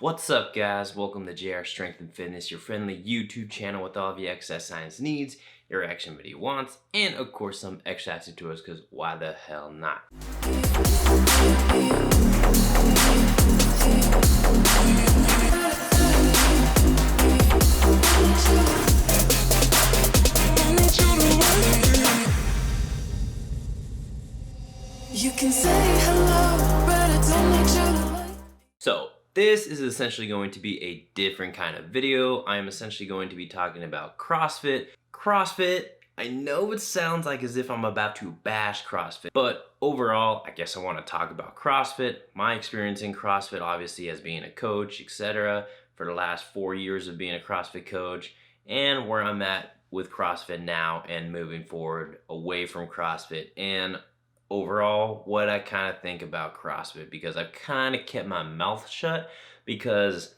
What's up, guys? Welcome to JR Strength and Fitness, your friendly YouTube channel with all of your exercise science needs, your activity wants, and of course some exercise tutorials, because why the hell not? You can say hello, but I don't need you to like. So this is essentially going to be a different kind of video. I am essentially going to be talking about CrossFit. CrossFit, I know it sounds like as if I'm about to bash CrossFit, but overall, I guess I want to talk about CrossFit, my experience in CrossFit, obviously as being a coach, etc. for the last 4 years of being a CrossFit coach, and where I'm at with CrossFit now and moving forward away from CrossFit, and overall what I kind of think about CrossFit, because I've kind of kept my mouth shut because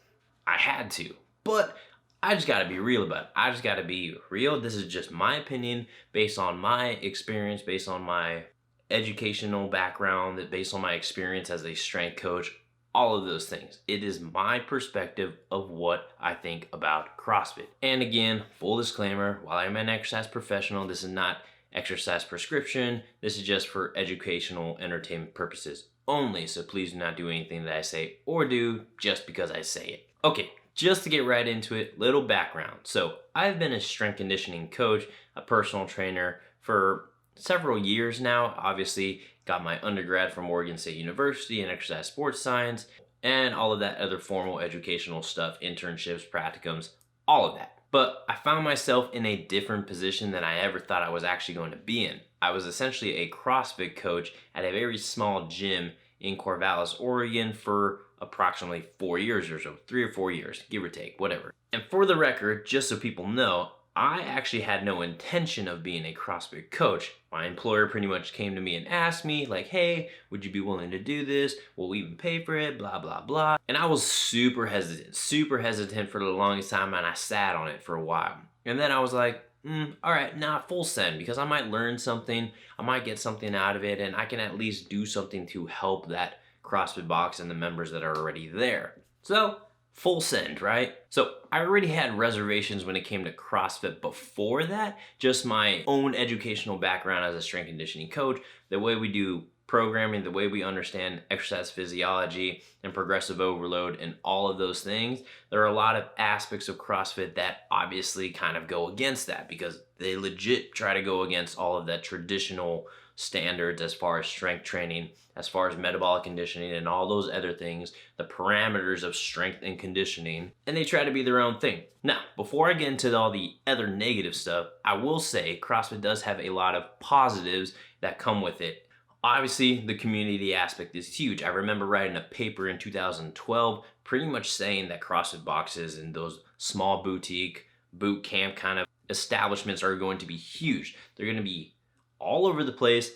I had to, but I just got to be real about it. I just got to be real. This is just my opinion based on my experience, based on my educational background, based on my experience as a strength coach, all of those things. It is my perspective of what I think about CrossFit. And again, full disclaimer, while I'm an exercise professional, this is not exercise prescription. This is just for educational entertainment purposes only, so please do not do anything that I say or do just because I say it. Okay, just to get right into it, little background. So I've been a strength conditioning coach, a personal trainer for several years now. Obviously got my undergrad from Oregon State University in exercise sports science and all of that other formal educational stuff, internships, practicums, all of that. But I found myself in a different position than I ever thought I was actually going to be in. I was essentially a CrossFit coach at a very small gym in Corvallis, Oregon for approximately 4 years or so, 3 or 4 years, give or take, whatever. And for the record, just so people know, I actually had no intention of being a CrossFit coach. My employer pretty much came to me and asked me like, hey, would you be willing to do this? We'll we even pay for it, blah, blah, blah. And I was super hesitant for the longest time, and I sat on it for a while. And then I was like, all right, not full send, because I might learn something, I might get something out of it, and I can at least do something to help that CrossFit box and the members that are already there. So full send, right? So I already had reservations when it came to CrossFit before that, just my own educational background as a strength conditioning coach, the way we do programming, the way we understand exercise physiology and progressive overload and all of those things. There are a lot of aspects of CrossFit that obviously kind of go against that, because they legit try to go against all of that traditional standards as far as strength training, as far as metabolic conditioning and all those other things, the parameters of strength and conditioning, and they try to be their own thing. Now, before I get into all the other negative stuff, I will say CrossFit does have a lot of positives that come with it. Obviously, the community aspect is huge. I remember writing a paper in 2012 pretty much saying that CrossFit boxes and those small boutique, boot camp kind of establishments are going to be huge. They're going to be all over the place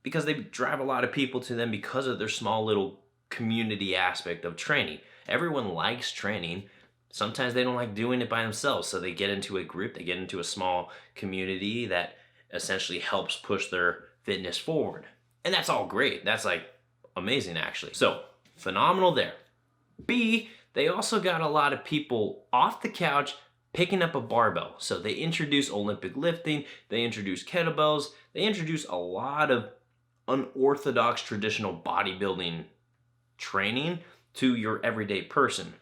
because they drive a lot of people to them because of their small little community aspect of training. Everyone likes training. Sometimes they don't like doing it by themselves, so they get into a group, they get into a small community that essentially helps push their fitness forward. And that's all great. That's like amazing, actually. So phenomenal there. B, they also got a lot of people off the couch picking up a barbell. So they introduce Olympic lifting, they introduce kettlebells, they introduce a lot of unorthodox traditional bodybuilding training to your everyday person.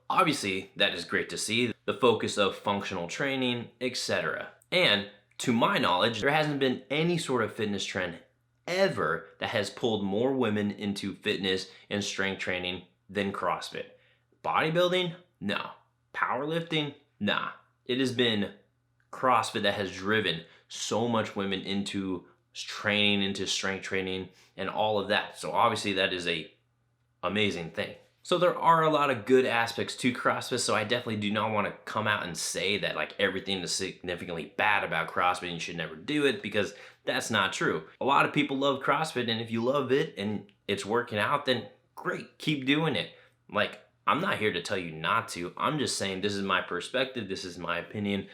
Obviously, that is great to see, the focus of functional training, etc. And to my knowledge, there hasn't been any sort of fitness trend ever that has pulled more women into fitness and strength training than CrossFit. Bodybuilding? No. Powerlifting? Nah. It has been CrossFit that has driven so much women into training, into strength training, and all of that. So obviously that is a amazing thing. So there are a lot of good aspects to CrossFit, so I definitely do not want to come out and say that like everything is significantly bad about CrossFit and you should never do it, because that's not true. A lot of people love CrossFit, and if you love it and it's working out, then great, keep doing it. Like, I'm not here to tell you not to. I'm just saying this is my perspective, this is my opinion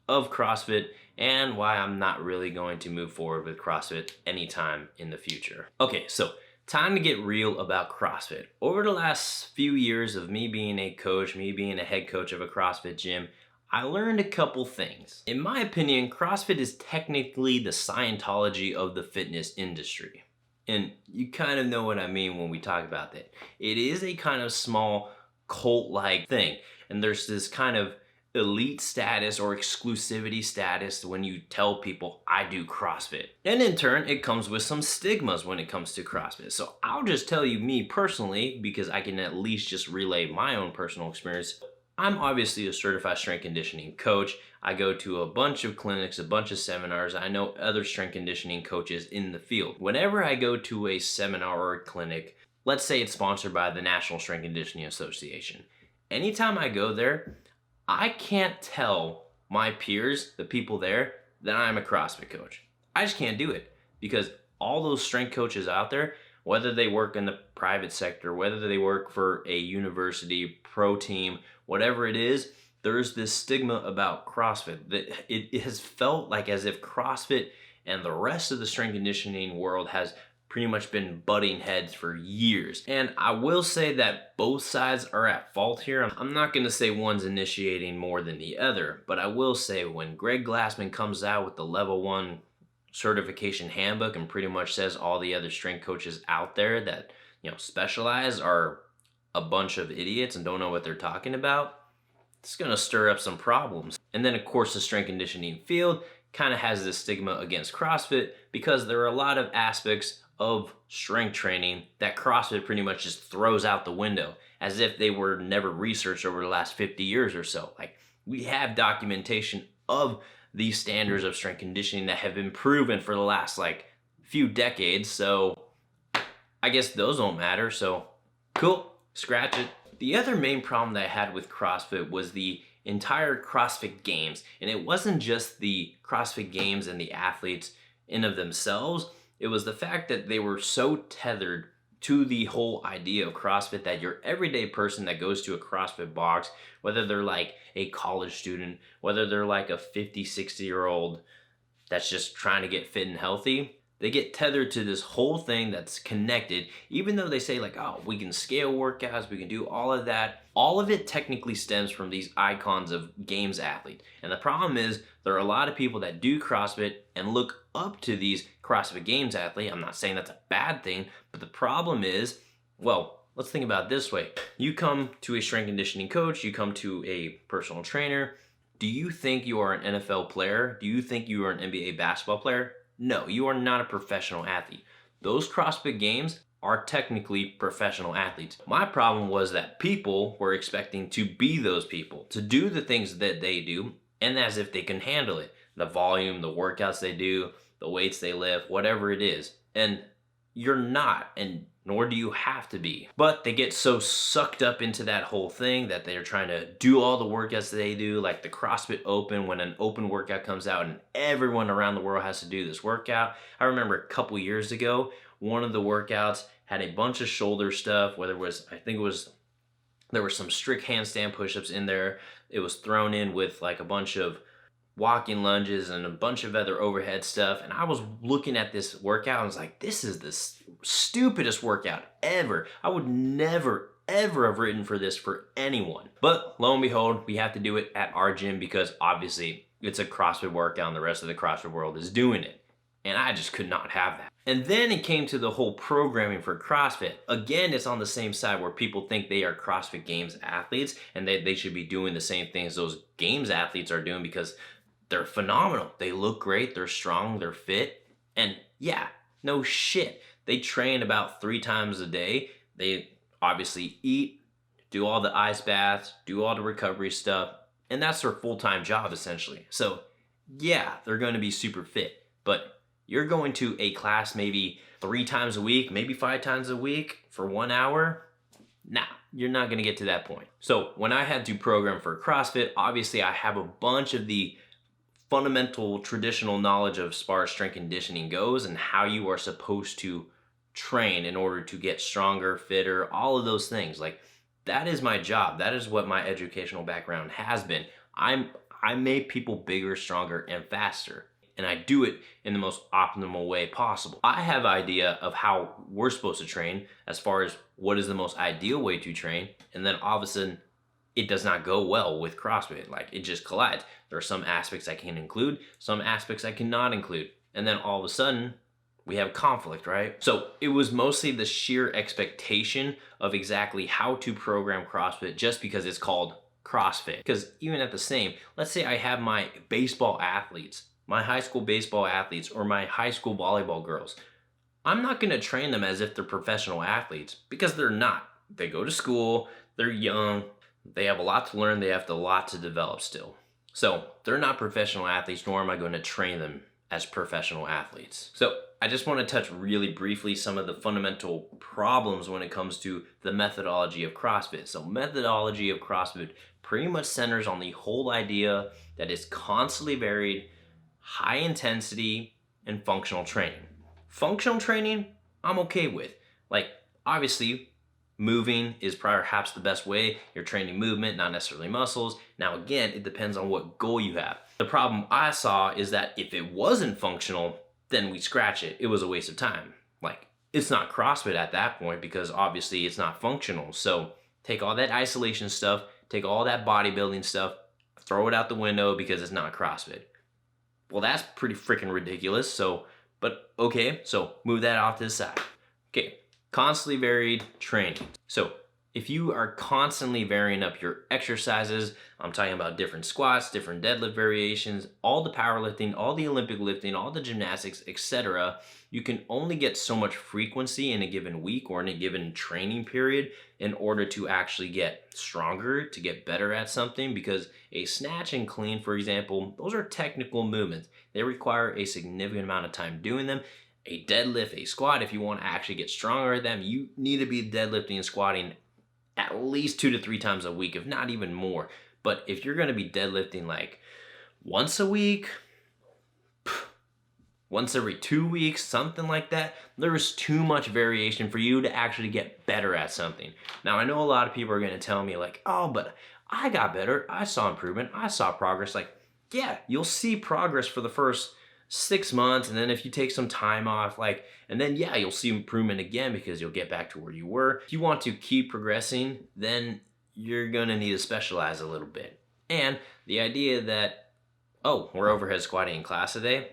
of CrossFit, and why I'm not really going to move forward with CrossFit anytime in the future. Okay, so Time to get real about CrossFit. Over the last few years of me being a coach, me being a head coach of a CrossFit gym, I learned a couple things. In my opinion, CrossFit is technically the Scientology of the fitness industry. And you kind of know what I mean when we talk about that. It is a kind of small cult-like thing. And there's this kind of elite status or exclusivity status when you tell people I do CrossFit. And in turn, it comes with some stigmas when it comes to CrossFit. So I'll just tell you me personally, because I can at least just relay my own personal experience. I'm obviously a certified strength conditioning coach. I go to a bunch of clinics, a bunch of seminars. I know other strength conditioning coaches in the field. Whenever I go to a seminar or a clinic, let's say it's sponsored by the National Strength Conditioning Association. Anytime I go there, I can't tell my peers, the people there, that I'm a CrossFit coach. I just can't do it because all those strength coaches out there, whether they work in the private sector, whether they work for a university, pro team, whatever it is, there's this stigma about CrossFit that it has felt like as if CrossFit and the rest of the strength conditioning world has pretty much been butting heads for years. And I will say that both sides are at fault here. I'm not gonna say one's initiating more than the other, but I will say when Greg Glassman comes out with the level 1 certification handbook and pretty much says all the other strength coaches out there that, specialize are a bunch of idiots and don't know what they're talking about, it's gonna stir up some problems. And then of course the strength conditioning field kind of has this stigma against CrossFit because there are a lot of aspects of strength training that CrossFit pretty much just throws out the window as if they were never researched over the last 50 years or so. Like, we have documentation of these standards of strength conditioning that have been proven for the last few decades, so I guess those don't matter, so cool, scratch it. The other main problem that I had with CrossFit was the entire CrossFit Games, and it wasn't just the CrossFit Games and the athletes in of themselves. It was the fact that they were so tethered to the whole idea of CrossFit that your everyday person that goes to a CrossFit box, whether they're like a college student, whether they're like a 50, 60-year-old that's just trying to get fit and healthy, they get tethered to this whole thing that's connected, even though they say oh, we can scale workouts, we can do all of that. All of it technically stems from these icons of games athletes. And the problem is there are a lot of people that do CrossFit and look up to these CrossFit Games athletes. I'm not saying that's a bad thing, but the problem is, well, let's think about it this way. You come to a strength conditioning coach, you come to a personal trainer. Do you think you are an NFL player? Do you think you are an NBA basketball player? No, you are not a professional athlete. Those CrossFit Games are technically professional athletes. My problem was that people were expecting to be those people, to do the things that they do, and as if they can handle it. The volume, the workouts they do, the weights they lift, whatever it is. And you're not, and nor do you have to be. But they get so sucked up into that whole thing that they're trying to do all the workouts that they do, like the CrossFit Open, when an open workout comes out and everyone around the world has to do this workout. I remember a couple years ago, one of the workouts had a bunch of shoulder stuff, whether it was, there were some strict handstand push-ups in there. It was thrown in with a bunch of walking lunges and a bunch of other overhead stuff. And I was looking at this workout and was like, this is the stupidest workout ever. I would never, ever have written for this for anyone. But lo and behold, we have to do it at our gym because obviously it's a CrossFit workout and the rest of the CrossFit world is doing it. And I just could not have that. And then it came to the whole programming for CrossFit. Again, it's on the same side where people think they are CrossFit Games athletes and they should be doing the same things those Games athletes are doing because they're phenomenal. They look great, they're strong, they're fit. And yeah, no shit. They train about 3 times a day. They obviously eat, do all the ice baths, do all the recovery stuff, and that's their full-time job essentially. So yeah, they're going to be super fit, but you're going to a class maybe 3 times a week, maybe 5 times a week for 1 hour. Nah, you're not going to get to that point. So when I had to program for CrossFit, obviously I have a bunch of the fundamental traditional knowledge of as far as strength conditioning goes and how you are supposed to train in order to get stronger, fitter, all of those things. That is my job. That is what my educational background has been. I make people bigger, stronger, and faster. and I do it in the most optimal way possible. I have an idea of how we're supposed to train as far as what is the most ideal way to train, and then all of a sudden it does not go well with CrossFit. Like, it just collides. There are some aspects I can include, some aspects I cannot include, and then all of a sudden we have conflict, right? So it was mostly the sheer expectation of exactly how to program CrossFit just because it's called CrossFit. Because even at the same, let's say I have my baseball athletes, my high school baseball athletes, or my high school volleyball girls. I'm not gonna train them as if they're professional athletes, because they're not. They go to school, they're young, they have a lot to learn, they have a lot to develop still. So they're not professional athletes, nor am I going to train them as professional athletes. So I just want to touch really briefly some of the fundamental problems when it comes to the methodology of CrossFit. So methodology of CrossFit pretty much centers on the whole idea that it's constantly varied, high intensity, and functional training. Functional training, I'm okay with. Like, obviously, moving is perhaps the best way. You're training movement, not necessarily muscles. Now again, it depends on what goal you have. The problem I saw is that if it wasn't functional, then we scratch it. It was a waste of time. Like, it's not CrossFit at that point because obviously it's not functional. So take all that isolation stuff, take all that bodybuilding stuff, throw it out the window because it's not CrossFit. Well, that's pretty freaking ridiculous. So, but okay, so move that off to the side. Okay, constantly varied training. So if you are constantly varying up your exercises, I'm talking about different squats, different deadlift variations, all the powerlifting, all the Olympic lifting, all the gymnastics, etc., you can only get so much frequency in a given week or in a given training period in order to actually get stronger, to get better at something, because a snatch and clean, for example, those are technical movements. They require a significant amount of time doing them. A deadlift, a squat, if you want to actually get stronger at them, you need to be deadlifting and squatting at least 2 to 3 times a week, if not even more. But if you're going to be deadlifting like once a week, once every 2 weeks, something like that, there is too much variation for you to actually get better at something. Now, I know a lot of people are going to tell me like, oh, but I got better. I saw improvement. I saw progress. Like, yeah, you'll see progress for the first 6 months, and then if you take some time off, like, and then yeah, you'll see improvement again because you'll get back to where you were. If you want to keep progressing, then you're gonna need to specialize a little bit. And the idea that, oh, we're overhead squatting in class today,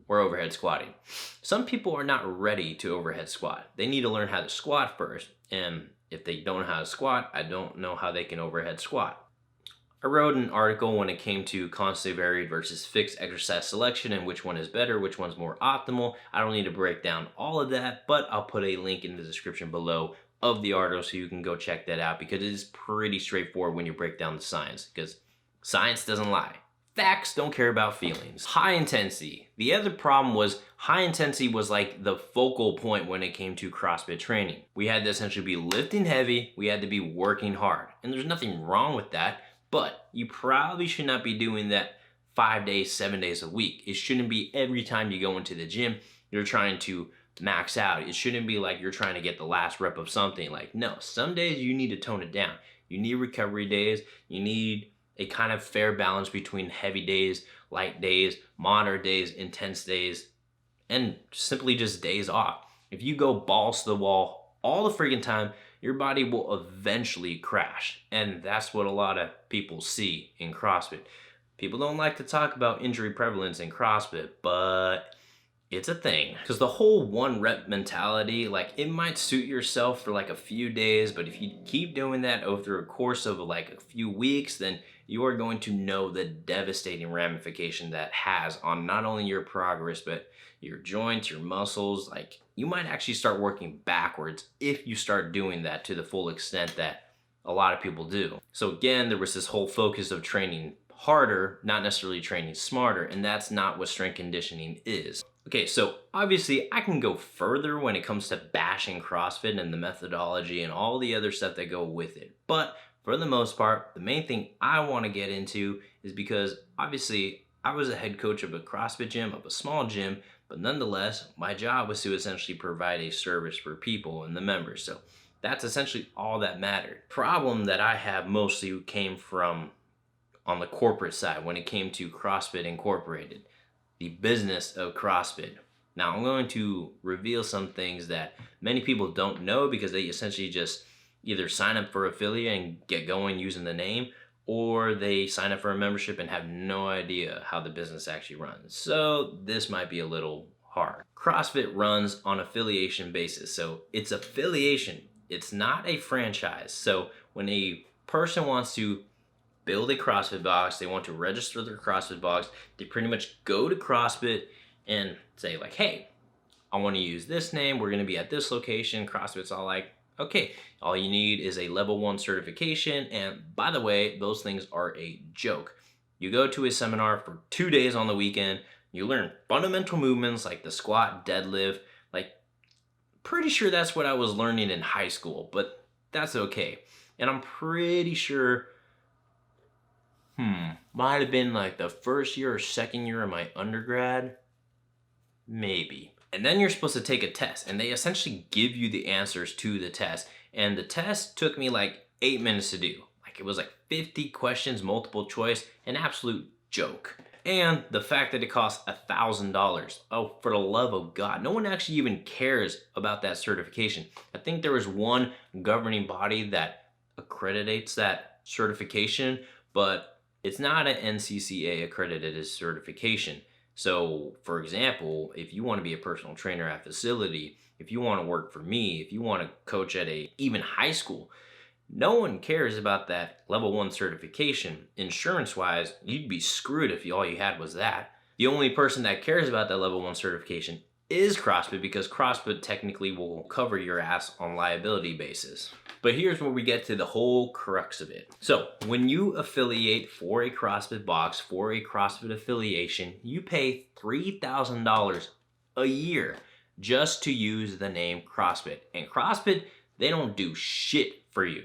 we're overhead squatting. Some people are not ready to overhead squat. They need to learn how to squat first, and if they don't know how to squat, I don't know how they can overhead squat. I wrote an article when it came to constantly varied versus fixed exercise selection and which one is better, which one's more optimal. I don't need to break down all of that, but I'll put a link in the description below of the article so you can go check that out, because it is pretty straightforward when you break down the science, because science doesn't lie. Facts don't care about feelings. High intensity. The other problem was high intensity was like the focal point when it came to CrossFit training. We had to essentially be lifting heavy, we had to be working hard, and there's nothing wrong with that. But you probably should not be doing that 5 days, 7 days a week. It shouldn't be every time you go into the gym, you're trying to max out. It shouldn't be like you're trying to get the last rep of something. Like, no, some days you need to tone it down. You need recovery days. You need a kind of fair balance between heavy days, light days, moderate days, intense days, and simply just days off. If you go balls to the wall all the freaking time, your body will eventually crash. And that's what a lot of people see in CrossFit. People don't like to talk about injury prevalence in CrossFit, but it's a thing. Because the whole 1 rep mentality, like, it might suit yourself for like a few days, but if you keep doing that over a course of like a few weeks, then you are going to know the devastating ramification that has on not only your progress, but your joints, your muscles. Like, you might actually start working backwards if you start doing that to the full extent that a lot of people do. So again, there was this whole focus of training harder, not necessarily training smarter, and that's not what strength conditioning is. Okay, so obviously I can go further when it comes to bashing CrossFit and the methodology and all the other stuff that go with it. But for the most part, the main thing I want to get into is because obviously I was a head coach of a CrossFit gym, of a small gym, but nonetheless, my job was to essentially provide a service for people and the members. So that's essentially all that mattered. Problem that I have mostly came from on the corporate side when it came to CrossFit Incorporated. the business of CrossFit. Now, I'm going to reveal some things that many people don't know because they essentially just either sign up for affiliate and get going using the name, or they sign up for a membership and have no idea how the business actually runs. So this might be a little hard. CrossFit runs on affiliation basis. So it's affiliation. It's not a franchise. So when a person wants to build a CrossFit box, they want to register their CrossFit box, they pretty much go to CrossFit and say like, hey, I want to use this name. We're going to be at this location. CrossFit's all like, okay, all you need is a level 1 certification. And by the way, those things are a joke. You go to a seminar for 2 days on the weekend. You learn fundamental movements like the squat, deadlift. Like, pretty sure that's what I was learning in high school, but that's okay. And I'm pretty sure, might have been like the first year or second year of my undergrad. Maybe. And then you're supposed to take a test, and they essentially give you the answers to the test. And the test took me like 8 minutes to do. Like, it was like 50 questions, multiple choice, an absolute joke. And the fact that it costs $1,000. Oh, for the love of God. No one actually even cares about that certification. I think there was one governing body that accreditates that certification, but it's not an NCCA accredited certification. So, for example, if you want to be a personal trainer at facility, if you want to work for me, if you want to coach at even high school, no one cares about that level 1 certification. Insurance-wise, you'd be screwed if all you had was that. The only person that cares about that level 1 certification is CrossFit, because CrossFit technically will cover your ass on liability basis. But here's where we get to the whole crux of it. So when you affiliate for a CrossFit box, for a CrossFit affiliation, you pay $3,000 a year just to use the name CrossFit. And CrossFit, they don't do shit for you.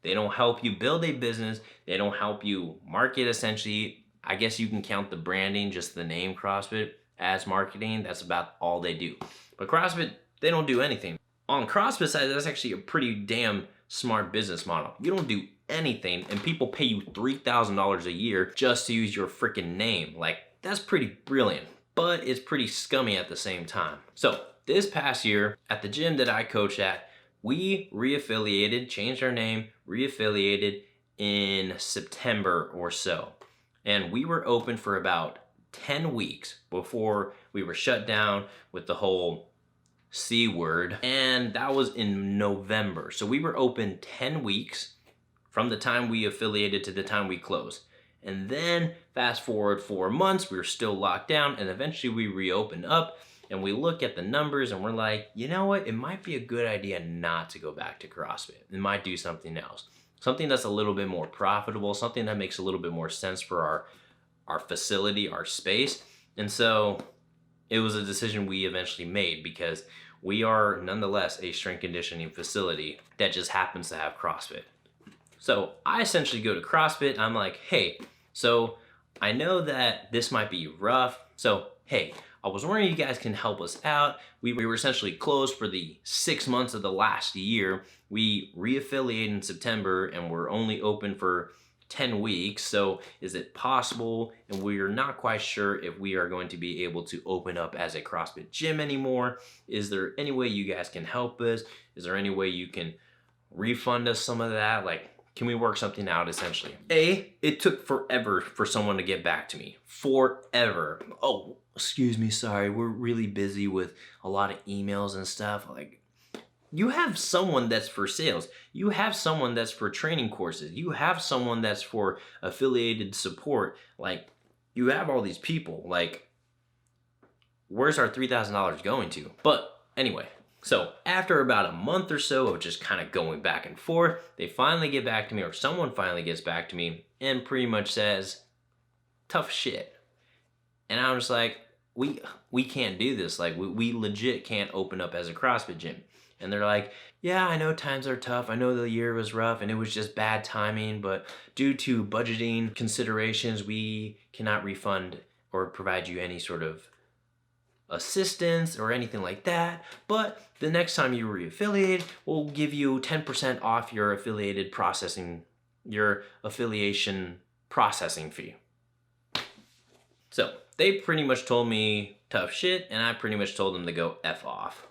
They don't help you build a business. They don't help you market, essentially. I guess you can count the branding, just the name CrossFit, as marketing. That's about all they do. But CrossFit, they don't do anything. On CrossFit side, that's actually a pretty damn smart business model. You don't do anything, and people pay you $3,000 a year just to use your freaking name. Like, that's pretty brilliant, but it's pretty scummy at the same time. So this past year at the gym that I coach at, we reaffiliated, changed our name, reaffiliated in September or so. And we were open for about 10 weeks before we were shut down with the whole C word. And that was in November. So we were open 10 weeks from the time we affiliated to the time we closed. And then fast forward 4 months, we were still locked down, and eventually we reopened up. And we look at the numbers and we're like, you know what? It might be a good idea not to go back to CrossFit. It might do something else. Something that's a little bit more profitable, something that makes a little bit more sense for our facility, our space. And so it was a decision we eventually made, because we are nonetheless a strength conditioning facility that just happens to have CrossFit. So I essentially go to CrossFit. I'm like, hey, so I know that this might be rough. So, hey, I was wondering if you guys can help us out. We were essentially closed for the 6 months of the last year. We reaffiliated in September and we're only open for 10 weeks. So is it possible? And we're not quite sure if we are going to be able to open up as a CrossFit gym anymore. Is there any way you guys can help us? Is there any way you can refund us some of that? Like, can we work something out, essentially? It took forever for someone to get back to me. Forever. Oh, excuse me, sorry, we're really busy with a lot of emails and stuff. Like, you have someone that's for sales. You have someone that's for training courses. You have someone that's for affiliated support. Like, you have all these people. Like, where's our $3,000 going to? But anyway, so after about a month or so of just kind of going back and forth, they finally get back to me, or someone finally gets back to me and pretty much says, tough shit. And I was like, we can't do this. Like, we legit can't open up as a CrossFit gym. And they're like, yeah, I know times are tough. I know the year was rough and it was just bad timing, but due to budgeting considerations, we cannot refund or provide you any sort of assistance or anything like that. But the next time you reaffiliate, we'll give you 10% off your affiliation processing fee. So they pretty much told me tough shit, and I pretty much told them to go F off.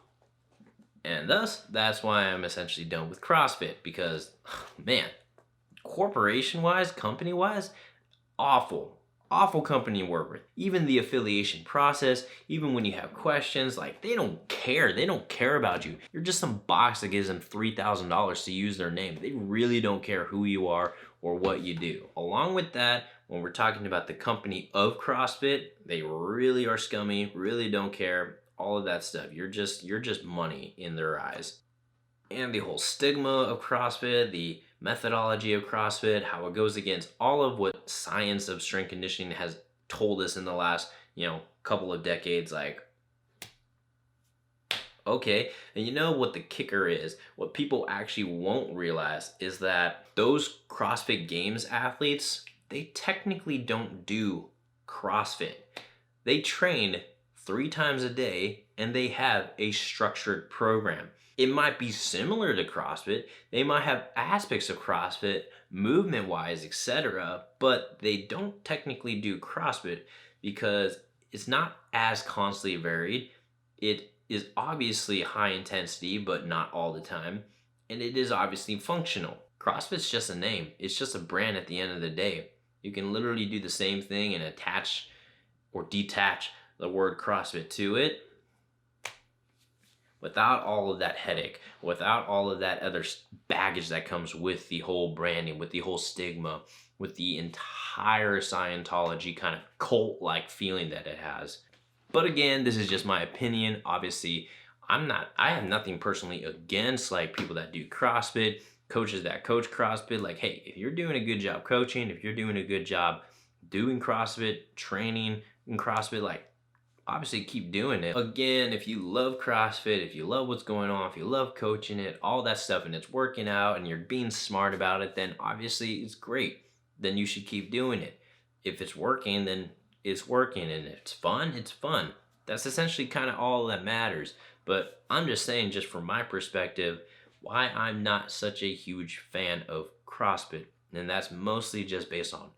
And thus, that's why I'm essentially done with CrossFit, because, man, corporation-wise, company-wise, awful. Awful company to work with. Even the affiliation process, even when you have questions, like, they don't care. They don't care about you. You're just some box that gives them $3,000 to use their name. They really don't care who you are or what you do. Along with that, when we're talking about the company of CrossFit, they really are scummy, really don't care, all of that stuff. You're just money in their eyes. And the whole stigma of CrossFit, the methodology of CrossFit, how it goes against all of what science of strength conditioning has told us in the last, couple of decades. Like, okay, and you know what the kicker is? What people actually won't realize is that those CrossFit Games athletes, they technically don't do CrossFit. They train 3 times a day and they have a structured program. It might be similar to CrossFit. They might have aspects of CrossFit, movement-wise, etc., but they don't technically do CrossFit because it's not as constantly varied. It is obviously high intensity, but not all the time, and it is obviously functional. CrossFit's just a name. It's just a brand at the end of the day. You can literally do the same thing and attach or detach the word CrossFit to it without all of that headache, without all of that other baggage that comes with the whole branding, with the whole stigma, with the entire Scientology kind of cult-like feeling that it has. But again, this is just my opinion. Obviously, I have nothing personally against like people that do CrossFit, coaches that coach CrossFit. Like, hey, if you're doing a good job coaching, if you're doing a good job doing CrossFit, training in CrossFit, like, obviously keep doing it. Again, if you love CrossFit, if you love what's going on, if you love coaching it, all that stuff, and it's working out and you're being smart about it, then obviously it's great. Then you should keep doing it. If it's working, then it's working, and if it's fun, it's fun. That's essentially kind of all that matters. But I'm just saying, just from my perspective, why I'm not such a huge fan of CrossFit. And that's mostly just based on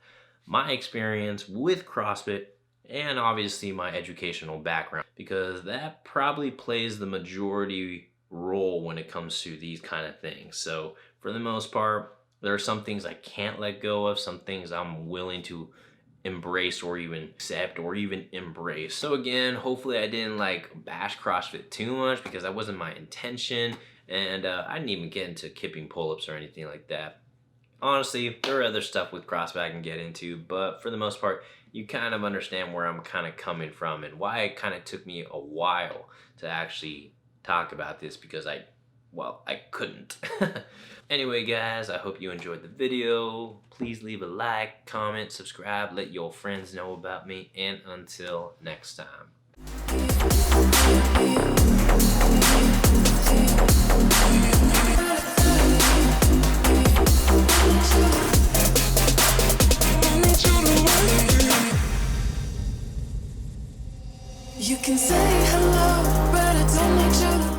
my experience with CrossFit and obviously my educational background, because that probably plays the majority role when it comes to these kind of things. So for the most part, there are some things I can't let go of, some things I'm willing to embrace or even accept or even embrace. So again, hopefully I didn't bash CrossFit too much, because that wasn't my intention, and I didn't even get into kipping pull-ups or anything like that. Honestly, there are other stuff with CrossFit I can get into, but for the most part, you kind of understand where I'm kind of coming from and why it kind of took me a while to actually talk about this, because I couldn't. Anyway, guys, I hope you enjoyed the video. Please leave a like, comment, subscribe, let your friends know about me, and until next time. You can say hello, but I don't need you to